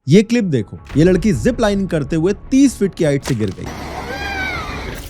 ये क्लिप देखो, ये लड़की जिप लाइनिंग करते हुए 30 फीट की हाइट से गिर गई।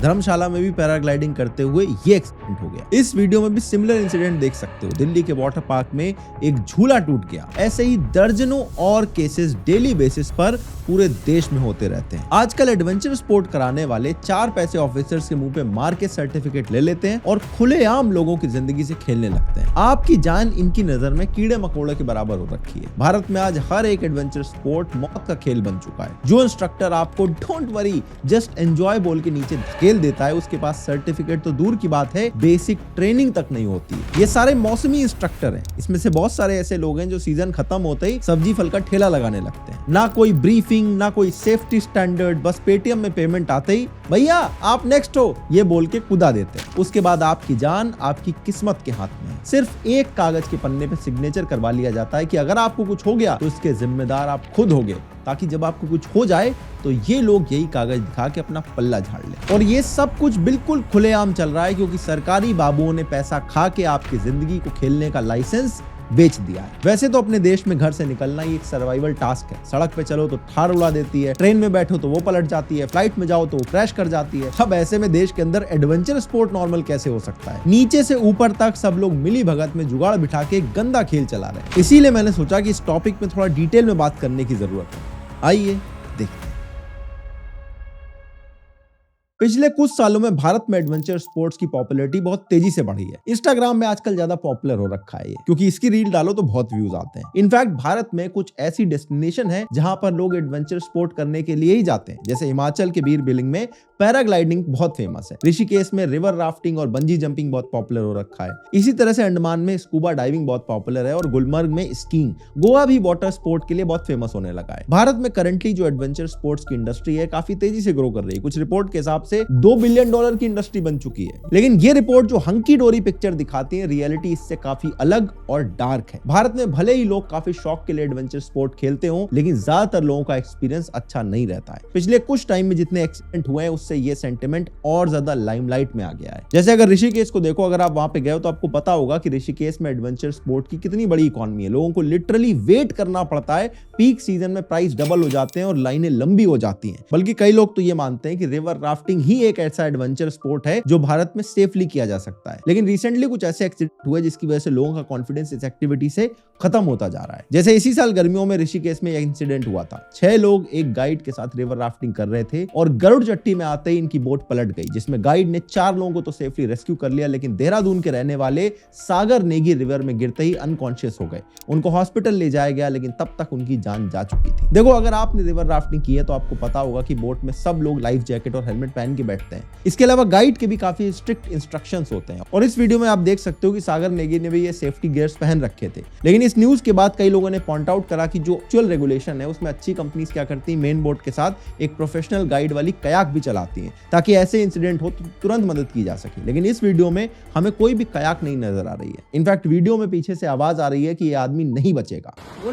धर्मशाला में भी पैराग्लाइडिंग करते हुए ये एक्सीडेंट हो गया। इस वीडियो में भी सिमिलर इंसिडेंट देख सकते हो। दिल्ली के वाटर पार्क में एक झूला टूट गया। ऐसे ही दर्जनों और केसेस डेली बेसिस पर पूरे देश में होते रहते हैं। आजकल एडवेंचर स्पोर्ट कराने वाले 4 पैसे ऑफिसर्स के मुंह पे मार के सर्टिफिकेट ले लेते हैं और खुलेआम लोगों की जिंदगी से खेलने लगते हैं। आपकी जान इनकी नजर में कीड़े मकोड़े के बराबर हो रखी है। भारत में आज हर एक एडवेंचर स्पोर्ट मौत का खेल बन चुका है। जो इंस्ट्रक्टर आपको डोंट वरी जस्ट एंजॉय बोल के नीचे धकेल देता है, उसके पास सर्टिफिकेट तो दूर की बात है, बेसिक ट्रेनिंग तक नहीं होती। ये सारे मौसमी इंस्ट्रक्टर हैं। इसमें से बहुत सारे ऐसे लोग हैं जो सीजन खत्म होते ही सब्जी फल का ठेला लगाने लगते हैं। ना कोई ब्रीफिंग, ना कोई सेफ्टी स्टैंडर्ड, बस पेटीएम में पेमेंट आते ही भैया आप नेक्स्ट हो ये बोल के कुदा देते हैं। उसके बाद आपकी जान आपकी किस्मत के हाथ में है। सिर्फ एक कागज के पन्ने पे सिग्नेचर करवा लिया जाता है कि अगर आपको कुछ हो गया तो इसके जिम्मेदार आप खुद होगे, ताकि जब आपको कुछ हो जाए तो ये लोग यही कागज दिखा के अपना पल्ला झाड़ ले। और ये सब कुछ बिल्कुल खुलेआम चल रहा है क्योंकि सरकारी बाबुओं ने पैसा खा के आपकी जिंदगी को खेलने का लाइसेंस बेच दिया है। वैसे तो अपने देश में घर से निकलना ही एक सर्वाइवल टास्क है। सड़क पे चलो तो ठार उड़ा देती है, ट्रेन में बैठो तो वो पलट जाती है, फ्लाइट में जाओ तो वो क्रैश कर जाती है। अब ऐसे में देश के अंदर एडवेंचर स्पोर्ट नॉर्मल कैसे हो सकता है? नीचे से ऊपर तक सब लोग मिली भगत में जुगाड़ बिठा के गंदा खेल चला रहे हैं। इसीलिए मैंने सोचा कि इस टॉपिक में थोड़ा डिटेल में बात करने की जरूरत है। आइए देखते हैं। पिछले कुछ सालों में भारत में एडवेंचर स्पोर्ट्स की पॉपुलैरिटी बहुत तेजी से बढ़ी है। इंस्टाग्राम में आजकल ज्यादा पॉपुलर हो रखा है ये, क्योंकि इसकी रील डालो तो बहुत व्यूज आते हैं। इनफैक्ट भारत में कुछ ऐसी डेस्टिनेशन है जहां पर लोग एडवेंचर स्पोर्ट करने के लिए ही जाते हैं। जैसे हिमाचल के बीर बिलिंग में पैराग्लाइडिंग बहुत फेमस है। ऋषिकेश में रिवर राफ्टिंग और बंजी जंपिंग बहुत पॉपुलर हो रखा है। इसी तरह से अंडमान में स्कूबा डाइविंग बहुत पॉपुलर है और गुलमर्ग में स्कीइंग। गोवा भी वाटर स्पोर्ट के लिए बहुत फेमस होने लगा है। भारत में करंटली जो एडवेंचर स्पोर्ट्स की इंडस्ट्री है काफी तेजी से ग्रो कर रही है। कुछ रिपोर्ट के हिसाब से $2 बिलियन की इंडस्ट्री बन चुकी है। लेकिन ये रिपोर्ट जो हंकी डोरी पिक्चर दिखाती है, रियलिटी इससे काफी अलग और डार्क है। भारत में भले ही लोग काफी शौक के लिए एडवेंचर स्पोर्ट खेलते हो, लेकिन ज्यादातर लोगों का एक्सपीरियंस अच्छा नहीं रहता है। पिछले कुछ टाइम में जितने एक्सीडेंट हुए हैं उससे ये सेंटिमेंट और ज्यादा लाइमलाइट में आ गया है। जैसे अगर ऋषिकेश को देखो, अगर आप वहां पे गए हो तो आपको पता होगा कि ऋषिकेश में एडवेंचर स्पोर्ट की कितनी बड़ी इकोनॉमी है। लोगों को लिटरली वेट करना पड़ता है। पीक सीजन में प्राइस डबल हो जाते हैं और लाइनें लंबी हो जाती हैं। बल्कि कई लोग तो ये मानते हैं कि रिवर राफ्टिंग ही एक ऐसा एडवेंचर स्पोर्ट है जो भारत में सेफली किया जा सकता है। लेकिन रिसेंटली कुछ ऐसे एक्सीडेंट हुए जिसकी वजह से लोगों का कॉन्फिडेंस इस एक्टिविटी से खत्म होता जा रहा है। जैसे इसी साल गर्मियों में ऋषिकेश में एक इंसिडेंट हुआ था। 6 लोग एक गाइड के साथ रिवर राफ्टिंग कर रहे थे और गरुड़ चट्टी में आते ही इनकी बोट पलट गई, जिसमें गाइड ने 4 लोगों को तो सेफली रेस्क्यू कर लिया, लेकिन देहरादून के रहने वाले सागर नेगी रिवर में गिरते ही अनकॉन्शियस हो गए। उनको हॉस्पिटल ले जाया गया, लेकिन तब तक उनकी जान जा चुकी थी। देखो, अगर आपने रिवर राफ्टिंग की है तो आपको पता होगा कि बोट में सब लोग लाइफ जैकेट और हेलमेट पहन के बैठते हैं। इसके अलावा गाइड के भी काफी स्ट्रिक्ट इंस्ट्रक्शंस होते हैं और इस वीडियो में आप देख सकते हो कि सागर नेगी ने भी ये सेफ्टी गियर्स पहन रखे थे। लेकिन इस न्यूज के बाद कई लोगों ने पॉइंट आउट करा कि जो एक्चुअल रेगुलेशन है उसमें अच्छी कंपनीज क्या करती हैं, मेन बोट के साथ एक प्रोफेशनल गाइड वाली कयाक भी चलाती हैं, ताकि ऐसे इंसिडेंट हो तो तुरंत मदद की जा सके। लेकिन इस वीडियो में हमें कोई भी कयाक नहीं नजर आ रही है। इनफैक्ट वीडियो में पीछे से आवाज आ रही है कि ये आदमी नहीं बचेगा, ये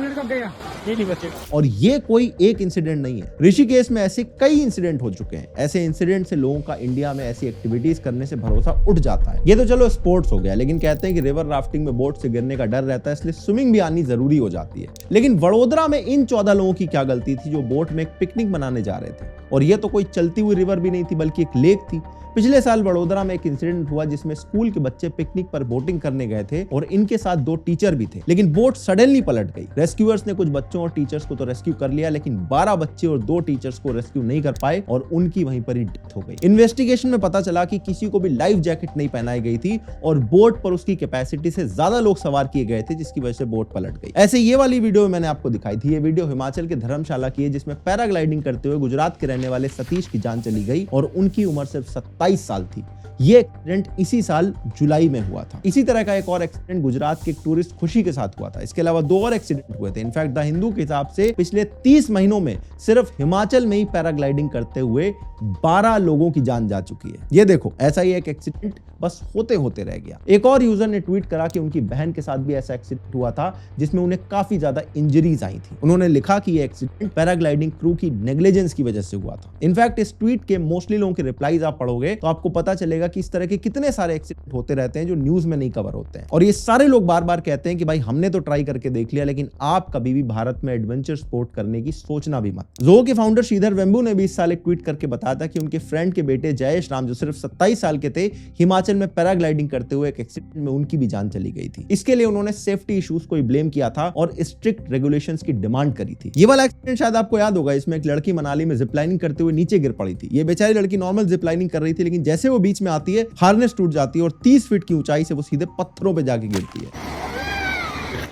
नहीं बचेगा। और ये कोई एक इंसिडेंट नहीं है। ऋषिकेश में ऐसे कई इंसिडेंट हो चुके हैं। ऐसे इंसिडेंट से लोगों का इंडिया में ऐसी एक्टिविटीज करने से भरोसा उठ जाता है। ये तो चलो स्पोर्ट्स हो गया, लेकिन कहते हैं कि रिवर राफ्टिंग में बोट से गिरने का डर रहता है, इसलिए स्विमिंग भी आनी जरूरी हो जाती है। लेकिन वडोदरा में इन 14 लोगों की क्या गलती थी जो बोट में एक पिकनिक मनाने जा रहे थे? और ये तो कोई चलती हुई रिवर भी नहीं थी, बल्कि एक लेक थी। पिछले साल वडोदरा में एक इंसिडेंट हुआ जिसमें स्कूल के बच्चे पिकनिक पर बोटिंग करने गए थे और इनके साथ 2 टीचर भी थे, लेकिन बोट सडनली पलट गई। रेस्क्यूअर्स ने कुछ बच्चों और टीचर्स को तो रेस्क्यू कर लिया, लेकिन 12 बच्चे और 2 टीचर्स को रेस्क्यू नहीं कर पाए और उनकी वहीं पर ही डेथ हो गई। इन्वेस्टिगेशन में पता चला कि किसी को भी लाइफ जैकेट नहीं पहनाई गई थी और बोट पर उसकी कैपेसिटी से ज्यादा लोग सवार किए गए थे, जिसकी वजह से बोट पलट गई। ऐसे ये वाली वीडियो मैंने आपको दिखाई थी। ये वीडियो हिमाचल के धर्मशाला की है, जिसमें पैराग्लाइडिंग करते हुए गुजरात के रहने वाले सतीश की जान चली गई और उनकी उम्र सिर्फ 27 साल थी। ये एक्सीडेंट इसी साल जुलाई में हुआ था। इसी तरह का एक और एक्सीडेंट गुजरात के एक टूरिस्ट खुशी के साथ हुआ था। इसके अलावा 2 और एक्सीडेंट हुए थे। इनफैक्ट द हिंदू के हिसाब से पिछले 30 महीनों में सिर्फ हिमाचल में ही पैराग्लाइडिंग करते हुए 12 लोगों की जान जा चुकी है। ये देखो, ऐसा ही एक एक्सीडेंट बस होते होते रह गया। एक और यूजर ने ट्वीट करा कि उनकी बहन के साथ भी ऐसा एक्सीडेंट हुआ था जिसमें उन्हें काफी ज्यादा इंजरीज आई थी। उन्होंने लिखा कि यह एक्सीडेंट पैराग्लाइडिंग क्रू की नेग्लिजेंस की वजह से हुआ था। इनफैक्ट इस ट्वीट के मोस्टली लोगों के रिप्लाईज आप पढ़ोगे तो आपको पता चलेगा कि इस तरह के कितने सारे एक्सीडेंट होते रहते हैं जो न्यूज में नहीं कवर होते हैं। और ये सारे लोग बार बार कहते हैं कि भाई हमने तो ट्राई करके देख लिया, लेकिन आप कभी भी भारत में एडवेंचर स्पोर्ट करने की सोचना भी मत। ज़ो के फाउंडर श्रीधर वेम्बू ने भी इस साल एक ट्वीट करके बताया था कि उनके फ्रेंड के बेटे जयेश राम जो सिर्फ 27 साल के थे, हिमाचल में पैराग्लाइडिंग करते हुए एक एक्सीडेंट में उनकी भी जान चली गई थी। इसके लिए उन्होंने सेफ्टी इश्यूज को ब्लेम किया था और स्ट्रिक्ट रेगुलेशंस की डिमांड करी थी। ये वाला एक्सीडेंट शायद आपको याद होगा, इसमें एक लड़की मनाली में जिपलाइनिंग करते हुए नीचे गिर पड़ी थी। ये बेचारी लड़की नॉर्मल जिपलाइनिंग कर रही थी, लेकिन जैसे वो बीच में आती है हार्नेस टूट जाती है और 30 फीट की ऊंचाई से वो सीधे पत्थरों पे जाके गिरती है,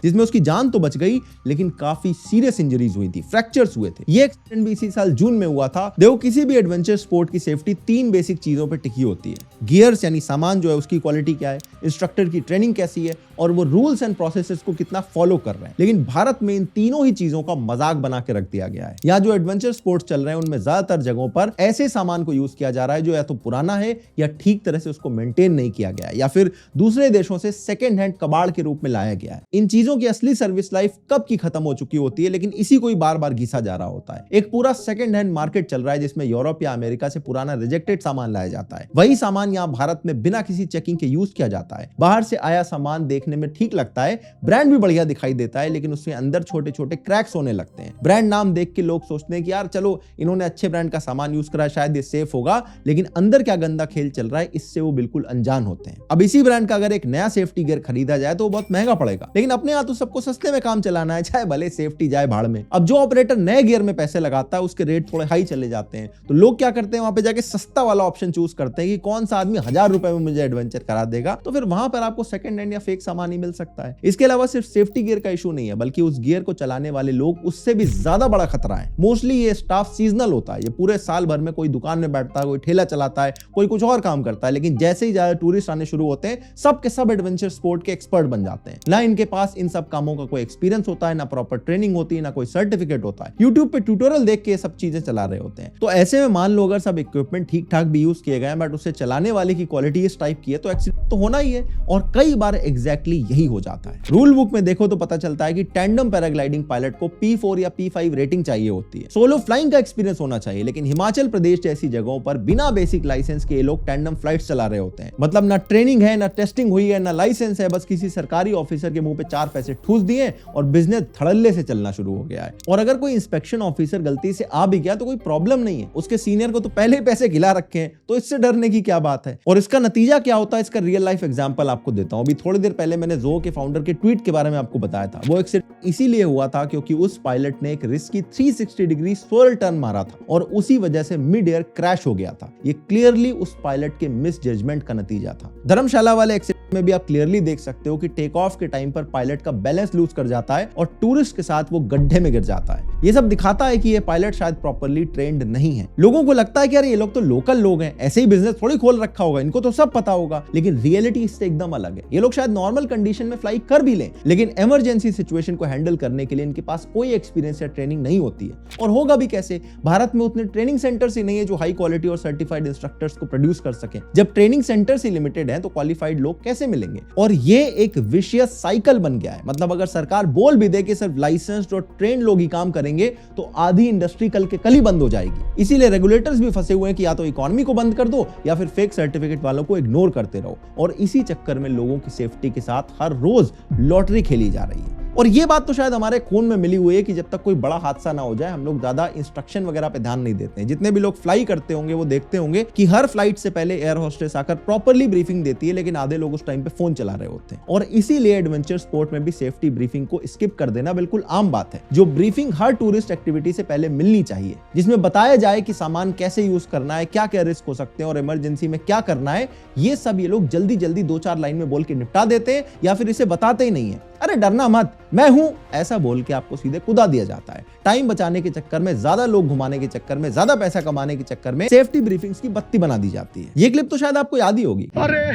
जिसमें उसकी जान तो बच गई लेकिन काफी सीरियस इंजरीज हुई थी, फ्रैक्चर्स हुए थे। ये एक्सीडेंट भी इसी साल जून में हुआ था। देखो, किसी भी एडवेंचर स्पोर्ट की सेफ्टी 3 बेसिक चीजों पर टिकी होती है। गियर्स यानी सामान जो है उसकी क्वालिटी क्या है, इंस्ट्रक्टर की ट्रेनिंग कैसी है और वो रूल्स एंड प्रोसेसेस को कितना फॉलो कर रहे हैं। लेकिन भारत में इन तीनों ही चीजों का मजाक बना के रख दिया गया है। यहाँ जो एडवेंचर स्पोर्ट्स चल रहे हैं उनमें ज्यादातर जगहों पर ऐसे सामान को यूज किया जा रहा है जो या तो पुराना है या ठीक तरह से उसको मेंटेन नहीं किया गया है या फिर दूसरे देशों से सेकेंड हैंड कबाड़ के रूप में लाया गया है। इन चीजों की असली सर्विस लाइफ कब की खत्म हो चुकी होती है, लेकिन इसी को ही बार बार घिसा जा रहा होता है। एक पूरा सेकंड हैंड मार्केट चल रहा है जिसमें यूरोप या अमेरिका से पुराना रिजेक्टेड सामान लाया जाता है। वही सामान यहाँ भारत में बिना किसी चेकिंग के यूज किया जाता है। बाहर से आया सामान देखने में ठीक लगता है, ब्रांड भी बढ़िया दिखाई देता है, लेकिन उसके अंदर छोटे छोटे क्रैक्स होने लगते हैं। ब्रांड नाम देख के लोग सोचते हैं कि यार चलो इन्होंने अच्छे ब्रांड का सामान यूज करा, शायद ये सेफ होगा, लेकिन अंदर क्या गंदा खेल चल रहा है इससे वो बिल्कुल अनजान होते हैं। अब इसी ब्रांड का अगर एक नया सेफ्टी गियर खरीदा जाए तो वो बहुत महंगा पड़ेगा, लेकिन अपने यहाँ तो सबको सस्ते में काम चलाना है, चाहे भले सेफ्टी जाए भाड़ में। अब जो ऑपरेटर नए गियर में पैसे लगाता है उसके रेट थोड़े हाई चले जाते हैं, तो लोग क्या करते हैं, वहां पे जाके सस्ता वाला ऑप्शन चूज करते हैं कि कौन सा आदमी 1000 रुपए में मुझे एडवेंचर करा देगा, तो फिर वहां पर आपको सेकंड हैंड या फेक सामान ही मिल सकता है। इसके अलावा सिर्फ सेफ्टी गियर का इशू नहीं है, बल्कि उस गियर को चलाने वाले लोग उससे भी ज्यादा बड़ा खतरा है। मोस्टली ये स्टाफ सीजनल होता है, ये पूरे साल भर में कोई दुकान में बैठता है, कोई ठेला चलाता है, कोई कुछ और काम करता है, लेकिन जैसे ही ज्यादा टूरिस्ट आने शुरू होते हैं सब के सब एडवेंचर स्पोर्ट के एक्सपर्ट बन जाते हैं। ना इनके पास इन सब कामों का कोई एक्सपीरियंस होता है, ना प्रॉपर ट्रेनिंग होती है, ना कोई सर्टिफिकेट होता है। YouTube पे ट्यूटोरियल देख के सब चीजें चला रहे होते हैं। तो ऐसे में मान लो अगर सब इक्विपमेंट ठीक ठाक भी यूज किए गए बट उसे चलाने वाले की क्वालिटी इस टाइप की है तो एक्सीडेंट तो होना ही है, और कई बार एग्जैक्टली यही हो जाता है। रूल बुक में देखो तो पता चलता है कि टैंडम पैराग्लाइडिंग पायलट को P4 या P5 रेटिंग चाहिए होती है। सोलो फ्लाइंग का एक्सपीरियंस होना चाहिए, लेकिन हिमाचल प्रदेश जैसी जगहों पर बिना बेसिक लाइसेंस के ये लोग टैंडम फ्लाइट्स चला रहे होते हैं। मतलब ना ट्रेनिंग है, ना टेस्टिंग हुई है, ना लाइसेंस है, बस किसी सरकारी ऑफिसर के मुंह पे 4 पैसे ठूस दिए और बिजनेस धड़ल्ले से चलना शुरू हो गया है। और अगर कोई इंस्पेक्शन ऑफिसर गलती से आ भी गया तो कोई प्रॉब्लम नहीं है, उसके सीनियर को तो पहले ही पैसे खिला रखे हैं, तो इससे डरने की क्या बात है। और इसका नतीजा क्या होता है, इसका रियल लाइफ एग्जांपल आपको देता हूं। अभी थोड़ी देर पहले मैंने ज़ो के फाउंडर के ट्वीट के बारे में आपको बताया था। वो एक्सीडेंट इसीलिए हुआ था क्योंकि उस पायलट ने एक रिस्की 360 डिग्री स्वर्ल टर्न मारा था और उसी वजह से मिड एयर क्रैश हो गया था। ये क्लियरली उस पायलट के मिस जजमेंट का नतीजा था। धर्मशाला वाले एक्सीडेंट में भी आप क्लियरली देख सकते हो कि टेक ऑफ के टाइम पर पायलट का बैलेंस लूज कर जाता है और टूरिस्ट के साथ वो गड्ढे में गिर जाता है। ये सब दिखाता है कि ये पायलट शायद प्रॉपर्ली ट्रेंड नहीं है। लोगों को लगता है कि यार ये लोग तो लोकल लोग हैं, ऐसे ही बिजनेस थोड़ी खोल रखा होगा, इनको तो सब पता होगा, लेकिन रियलिटी इससे एकदम अलग है। ये लोग शायद नॉर्मल कंडीशन में फ्लाई कर भी लें, लेकिन इमरजेंसी सिचुएशन को हैंडल करने के लिए इनके पास कोई एक्सपीरियंस या ट्रेनिंग नहीं होती है। और होगा भी कैसे, भारत में उतने ट्रेनिंग सेंटर्स ही नहीं है जो हाई क्वालिटी और सर्टिफाइड इंस्ट्रक्टर्स को प्रोड्यूस कर सकें। जब ट्रेनिंग सेंटर्स ही लिमिटेड हैं तो क्वालिफाइड लोग कैसे मिलेंगे। और ये एक विशियस साइकिल बन गया है। मतलब अगर सरकार बोल भी दे कि सिर्फ लाइसेंस्ड और ट्रेंड लोग ही काम करेंगे तो आधी इंडस्ट्री कल के कल ही बंद हो जाएगी। इसीलिए रेगुलेटर्स भी फंसे हुए हैं कि या तो इकोनॉमी को बंद कर दो या फिर फेक सर्टिफिकेट वालों को इग्नोर करते रहो। और इसी चक्कर में लोगों की सेफ्टी के साथ हर रोज लॉटरी खेली जा रही है। और ये बात तो शायद हमारे खून में मिली हुई है कि जब तक कोई बड़ा हादसा ना हो जाए हम लोग ज्यादा इंस्ट्रक्शन वगैरह पे ध्यान नहीं देते हैं। जितने भी लोग फ्लाई करते होंगे वो देखते होंगे कि हर फ्लाइट से पहले एयर होस्टेस आकर प्रॉपर्ली ब्रीफिंग देती है, लेकिन आधे लोग उस टाइम पे फोन चला रहे होते हैं। और इसीलिए एडवेंचर स्पोर्ट में भी सेफ्टी ब्रीफिंग को स्किप कर देना बिल्कुल आम बात है। जो ब्रीफिंग हर टूरिस्ट एक्टिविटी से पहले मिलनी चाहिए, जिसमें बताया जाए कि सामान कैसे यूज करना है, क्या क्या रिस्क हो सकते हैं और इमरजेंसी में क्या करना है, ये सब ये लोग जल्दी जल्दी 2-4 लाइन में बोल के निपटा देते हैं या फिर इसे बताते ही नहीं है। अरे डरना मत, मैं हूं, ऐसा बोल के आपको सीधे कुदा दिया जाता है। टाइम बचाने के चक्कर में, ज्यादा लोग घुमाने के चक्कर में, ज्यादा पैसा कमाने के चक्कर में सेफ्टी ब्रीफिंग्स की बत्ती बना दी जाती है। ये क्लिप तो शायद आपको याद ही होगी। अरे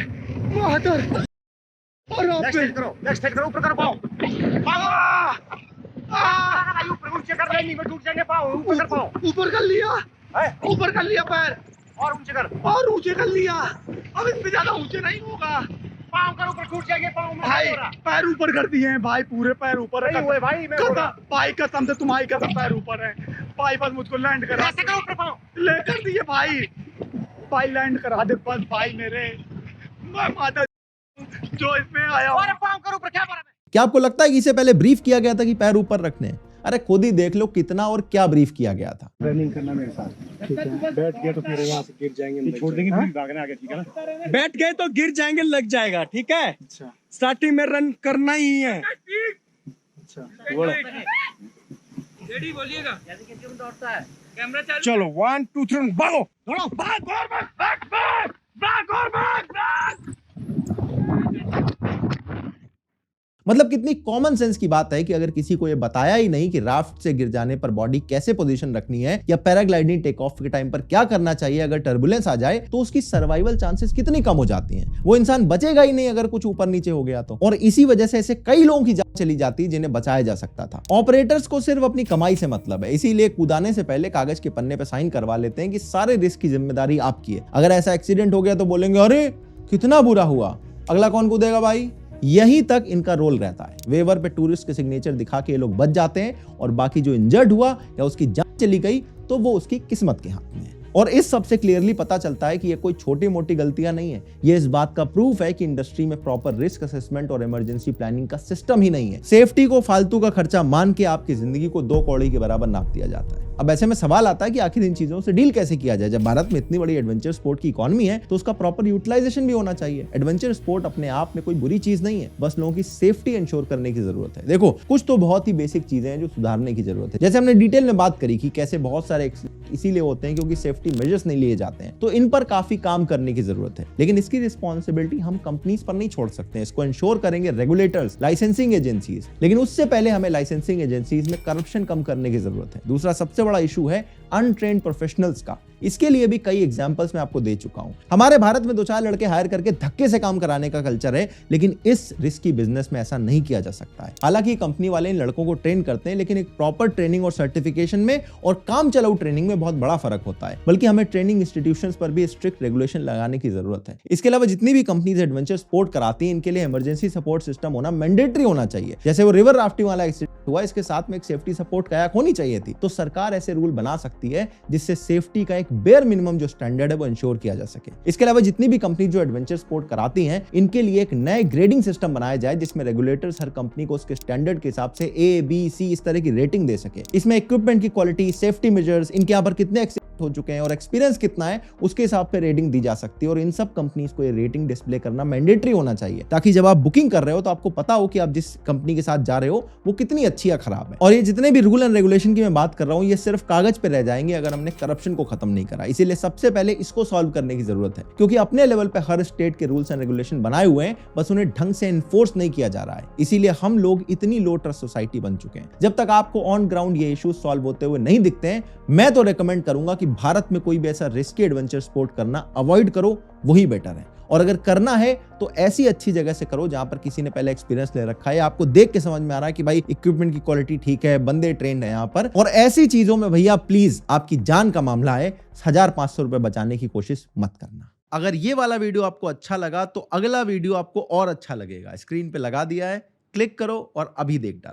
नेक्स्ट करो ऊपर करो पाओ ऊपर नीचे कर ले, नीचे टूट जाएंगे पाओ ऊपर कर पाओ ऊपर कर लिया पैर और ऊंचे कर। और ऊंचे कर लिया, अब इससे ज्यादा ऊंचे नहीं होगा। पाँव कर ऊपर, टूट जाएंगे पाँव में। भाई पैर ऊपर कर दिए हैं भाई, पूरे पैर ऊपर नहीं हुए भाई, मैं बोल रहा। भाई कसम से तुम्हारी कसम पैर ऊपर है भाई, बस मुझको लैंड करा ऐसे करो ऊपर पाँव। ले कर दिए भाई, भाई लैंड करा दे बस भाई मेरे, मैं माता जो इसमें आया हूं। और पाँव कर ऊपर, क्या बात है? क्या आपको लगता है कि इसे पहले ब्रीफ किया गया था कि पैर ऊपर रखने हैं? अरे खुद ही देख लो कितना और क्या ब्रीफ किया गया था। रनिंग करना मेरे साथ, ठीक है? बैठ गया तो फिर वहां से गिर जाएंगे, छोड़ देंगे, फिर भागना आगे, ठीक है ना? बैठ गए तो गिर जाएंगे, लग जाएगा, ठीक है? अच्छा, स्टार्टिंग में रन करना ही है। अच्छा रेडी बोलिएगा, जैसे कि तुम दौड़ता है कैमरा चालू। चलो 1 2 3 भागो, दौड़ो, भाग और भाग। मतलब कितनी कॉमन सेंस की बात है कि अगर किसी को यह बताया ही नहीं कि राफ्ट से गिर जाने पर बॉडी कैसे पोजीशन रखनी है या पैराग्लाइडिंग टेक ऑफ के टाइम पर क्या करना चाहिए अगर टर्बुलेंस आ जाए, तो उसकी सर्वाइवल चांसेस कितनी कम हो जाती हैं। वो इंसान बचेगा ही नहीं अगर कुछ ऊपर नीचे हो गया तो। और इसी वजह से ऐसे कई लोगों की जान चली जाती जिन्हें बचाया जा सकता था। ऑपरेटर्स को सिर्फ अपनी कमाई से मतलब है, इसीलिए कूदाने से पहले कागज के पन्ने पर साइन करवा लेते हैं कि सारे रिस्क की जिम्मेदारी आपकी है। अगर ऐसा एक्सीडेंट हो गया तो बोलेंगे अरे कितना बुरा हुआ, अगला कौन कूदेगा भाई। यही तक इनका रोल रहता है। वेवर पे टूरिस्ट के सिग्नेचर दिखा के ये लोग बच जाते हैं और बाकी जो इंजर्ड हुआ या उसकी जान चली गई तो वो उसकी किस्मत के हाथ में है। और इस सब से क्लियरली पता चलता है कि ये कोई छोटी मोटी गलतियां नहीं है, ये इस बात का प्रूफ है कि इंडस्ट्री में प्रॉपर रिस्क असेसमेंट और इमरजेंसी प्लानिंग का सिस्टम ही नहीं है। सेफ्टी को फालतू का खर्चा मान के आपकी जिंदगी को 2 कौड़ी के बराबर नाप दिया जाता है। अब ऐसे में सवाल आता है कि आखिर इन चीजों से डील कैसे किया जाए। जब भारत में इतनी बड़ी एडवेंचर स्पोर्ट की इकोनॉमी है तो उसका प्रॉपर यूटिलाइजेशन भी होना चाहिए। एडवेंचर स्पोर्ट अपने आप में कोई बुरी चीज नहीं है, बस लोगों की सेफ्टी इंश्योर करने की जरूरत है। देखो कुछ तो बहुत ही बेसिक चीजें हैं जो सुधारने की जरूरत है। जैसे हमने डिटेल में बात करी कि कैसे बहुत सारे इसीलिए होते हैं क्योंकि सेफ्टी मेजर्स नहीं लिए जाते हैं, तो इन पर काफी काम करने की जरूरत है। लेकिन इसकी रिस्पॉन्सिबिलिटी हम कंपनीज पर नहीं छोड़ सकते हैं, इसको इंश्योर करेंगे रेगुलेटर्स, लाइसेंसिंग एजेंसीज। लेकिन उससे पहले हमें लाइसेंसिंग एजेंसीज में करप्शन कम करने की जरूरत है। दूसरा सबसे बड़ा इशू है अनट्रेन्ड प्रोफेशनल्स का। इसके लिए भी कई एग्जांपल्स मैं आपको दे चुका हूं। हमारे भारत में 2-4 लड़के हायर करके धक्के से काम कराने का कल्चर है, लेकिन इस रिस्की बिजनेस में ऐसा नहीं किया जा सकता है। हालांकि कंपनी वाले इन लड़कों को ट्रेन करते हैं, लेकिन एक प्रॉपर ट्रेनिंग और सर्टिफिकेशन में और काम चलाऊ ट्रेनिंग में बहुत बड़ा फर्क होता है। बल्कि हमें ट्रेनिंग इंस्टीट्यूशंस पर भी स्ट्रिक्ट रेगुलेशन लगाने की जरूरत है। इसके अलावा जितनी भी कंपनीज एडवेंचर स्पोर्ट कराती हैं, इनके लिए इमरजेंसी सपोर्ट सिस्टम होना मैंडेटरी होना चाहिए। जैसे वो रिवर राफ्टिंग वाला एक्सीडेंट हुआ, इसके साथ में एक सेफ्टी सपोर्ट कायाक होनी चाहिए थी। तो सरकार ऐसे रूल बना सकती है जिससे सेफ्टी का एक बेयर मिनिमम जो स्टैंडर्ड है वो इंश्योर किया जा सके। इसके अलावा जितनी भी कंपनी जो एडवेंचर स्पोर्ट कराती हैं, इनके लिए एक नए ग्रेडिंग सिस्टम बनाया जाए जिसमें रेगुलेटर्स हर कंपनी को उसके स्टैंडर्ड के हिसाब से A, B, C इस तरह की रेटिंग दे सके। इसमें इक्विपमेंट की क्वालिटी, सेफ्टी मेजर्स, इनके यहाँ पर कितने हो चुके हैं और एक्सपीरियंस कितना है, उसके हिसाब पे रेटिंग दी जा सकती है। और इन सब कंपनीज को ये रेटिंग डिस्प्ले करना मैंडेटरी होना चाहिए, ताकि जब आप बुकिंग कर रहे हो तो आपको पता हो कि आप जिस कंपनी के साथ जा रहे हो वो कितनी अच्छी या खराब है। और ये जितने भी रूल एंड रेगुलेशन की मैं बात कर रहा हूँ, ये सिर्फ कागज पे रह जाएंगे अगर हमने करप्शन को खत्म नहीं करा। इसीलिए सबसे पहले इसको सॉल्व करने की जरूरत है, क्योंकि अपने लेवल पे हर स्टेट के रूल्स एंड रेगुलेशन बनाए हुए हैं, बस उन्हें ढंग से एनफोर्स नहीं किया जा रहा है। इसीलिए हम लोग इतनी लो ट्रस्ट सोसाइटी बन चुके हैं। जब तक आपको ऑन ग्राउंड ये इश्यूज सॉल्व होते हुए नहीं दिखते हैं, मैं तो रेकमेंड करूंगा कि भारत में कोई भी ऐसा रिस्की एडवेंचर स्पोर्ट करना अवॉइड करो, वही बेटर है। और अगर करना है तो ऐसी अच्छी जगह से करो जहां पर किसी ने पहले एक्सपीरियंस ले रखा है, आपको देख के समझ में आ रहा है कि भाई इक्विपमेंट की क्वालिटी ठीक है, बंदे ट्रेंड है यहाँ पर। और ऐसी चीजों में भैया प्लीज, आपकी जान का मामला है, 1500 रुपए बचाने की कोशिश मत करना। अगर ये वाला वीडियो आपको अच्छा लगा तो अगला वीडियो आपको और अच्छा लगेगा। स्क्रीन पे लगा दिया है, क्लिक करो और अभी देख डालो।